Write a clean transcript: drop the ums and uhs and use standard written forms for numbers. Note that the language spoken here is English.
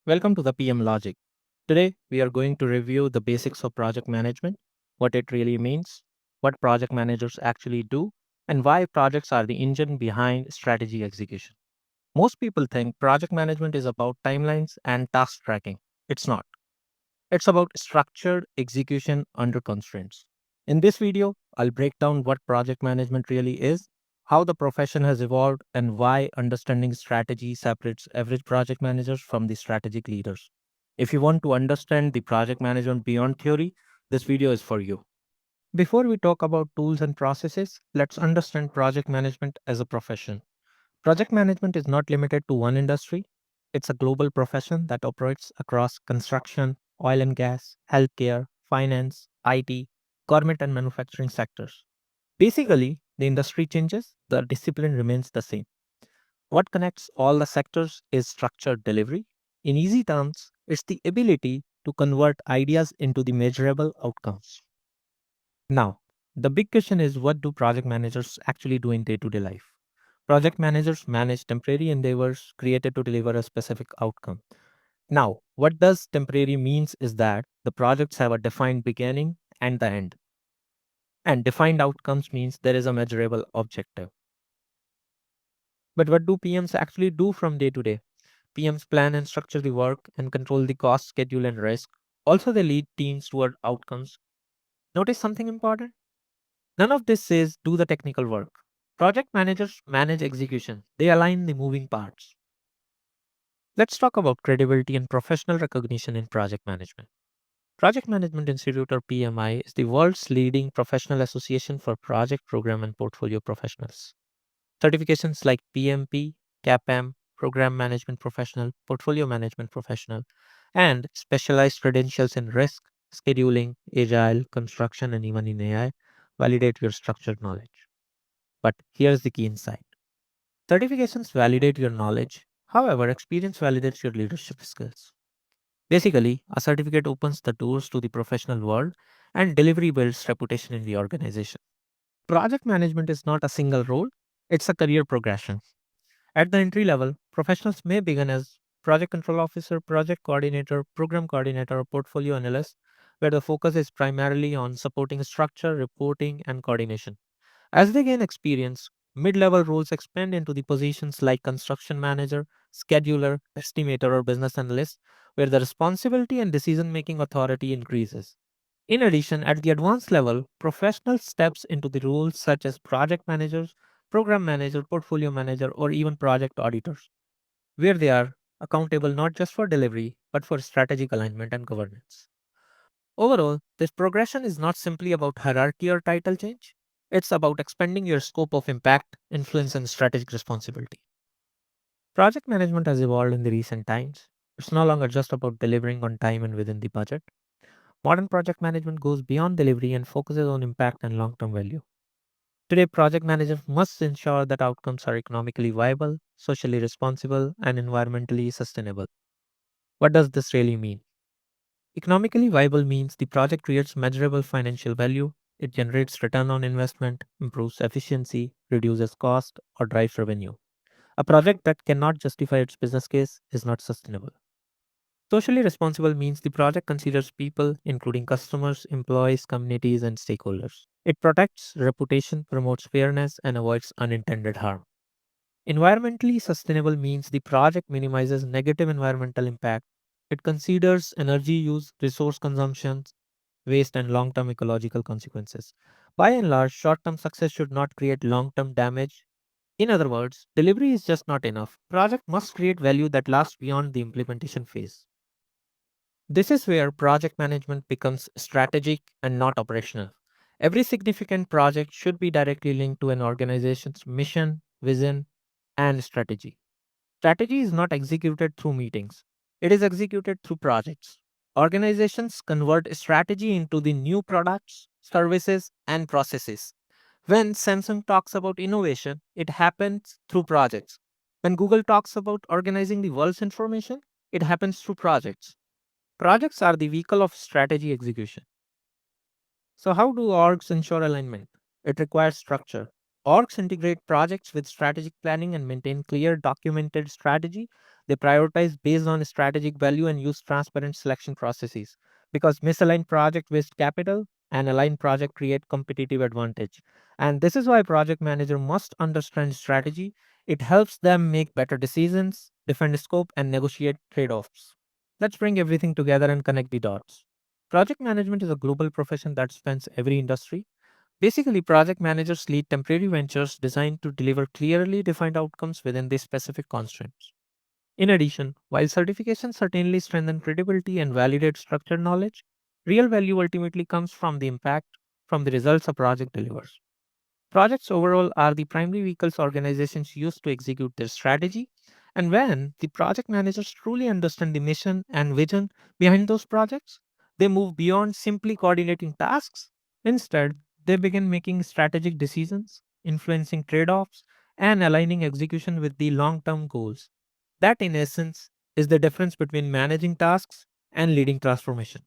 Welcome to the PM Logic. Today, we are going to review the basics of project management, what it really means, what project managers actually do, and why projects are the engine behind strategy execution. Most people think project management is about timelines and task tracking. It's not. It's about structured execution under constraints. In this video, I'll break down what project management really is, how the profession has evolved, and why understanding strategy separates average project managers from the strategic leaders. If you want to understand the project management beyond theory, this video is for you. Before we talk about tools and processes, let's understand project management as a profession. Project management is not limited to one industry. It's a global profession that operates across construction, oil and gas, healthcare, finance, IT, government, and manufacturing sectors. Basically, the industry changes, the discipline remains the same. What connects all the sectors is structured delivery. In easy terms, it's the ability to convert ideas into the measurable outcomes. Now, the big question is, what do project managers actually do in day to day life? Project managers manage temporary endeavors created to deliver a specific outcome. Now, what does temporary means is that the projects have a defined beginning and the end. And defined outcomes means there is a measurable objective. But what do PMs actually do from day to day? PMs plan and structure the work and control the cost, schedule, and risk. Also, they lead teams toward outcomes. Notice something important? None of this says do the technical work. Project managers manage execution, they align the moving parts. Let's talk about credibility and professional recognition in project management. Project Management Institute or PMI is the world's leading professional association for project program and portfolio professionals. Certifications like PMP, CAPM, Program Management Professional, Portfolio Management Professional, and specialized credentials in risk, scheduling, agile, construction, and even in AI validate your structured knowledge. But here's the key insight. Certifications validate your knowledge. However, experience validates your leadership skills. Basically, a certificate opens the doors to the professional world and delivery builds reputation in the organization. Project management is not a single role, it's a career progression. At the entry level, professionals may begin as project control officer, project coordinator, program coordinator, or portfolio analyst, where the focus is primarily on supporting structure, reporting, and coordination. As they gain experience, mid level roles expand into the positions like construction manager, scheduler, estimator, or business analyst, where the responsibility and decision making authority increases. In addition, at the advanced level, professional steps into the roles such as project managers, program manager, portfolio manager, or even project auditors, where they are accountable not just for delivery, but for strategic alignment and governance. Overall, this progression is not simply about hierarchy or title change, it's about expanding your scope of impact, influence, and strategic responsibility. Project management has evolved in the recent times. It's no longer just about delivering on time and within the budget. Modern project management goes beyond delivery and focuses on impact and long term value. Today, project managers must ensure that outcomes are economically viable, socially responsible, and environmentally sustainable. What does this really mean? Economically viable means the project creates measurable financial value, it generates return on investment, improves efficiency, reduces cost, or drives revenue. A project that cannot justify its business case is not sustainable. Socially responsible means the project considers people, including customers, employees, communities, and stakeholders. It protects reputation, promotes fairness, and avoids unintended harm. Environmentally sustainable means the project minimizes negative environmental impact. It considers energy use, resource consumption, waste, and long term ecological consequences. By and large, short term success should not create long term damage. In other words, delivery is just not enough. Project must create value that lasts beyond the implementation phase. This is where project management becomes strategic and not operational. Every significant project should be directly linked to an organization's mission, vision, and strategy. Strategy is not executed through meetings, it is executed through projects. Organizations convert strategy into the new products, services, and processes. When Samsung talks about innovation, it happens through projects. When Google talks about organizing the world's information, it happens through projects. Projects are the vehicle of strategy execution. So, how do orgs ensure alignment? It requires structure. Orgs integrate projects with strategic planning and maintain clear documented strategy. They prioritize based on strategic value and use transparent selection processes because misaligned project waste capital and aligned project create competitive advantage. And this is why project manager must understand strategy. It helps them make better decisions, defend scope and negotiate trade-offs. Let's bring everything together and connect the dots. Project management is a global profession that spans every industry. Basically, project managers lead temporary ventures designed to deliver clearly defined outcomes within these specific constraints. In addition, while certifications certainly strengthen credibility and validate structured knowledge, real value ultimately comes from the impact from the results a project delivers. Projects overall are the primary vehicles organizations use to execute their strategy. And when the project managers truly understand the mission and vision behind those projects, they move beyond simply coordinating tasks. Instead, they begin making strategic decisions, influencing trade offs, and aligning execution with the long term goals. That, in essence, is the difference between managing tasks and leading transformation.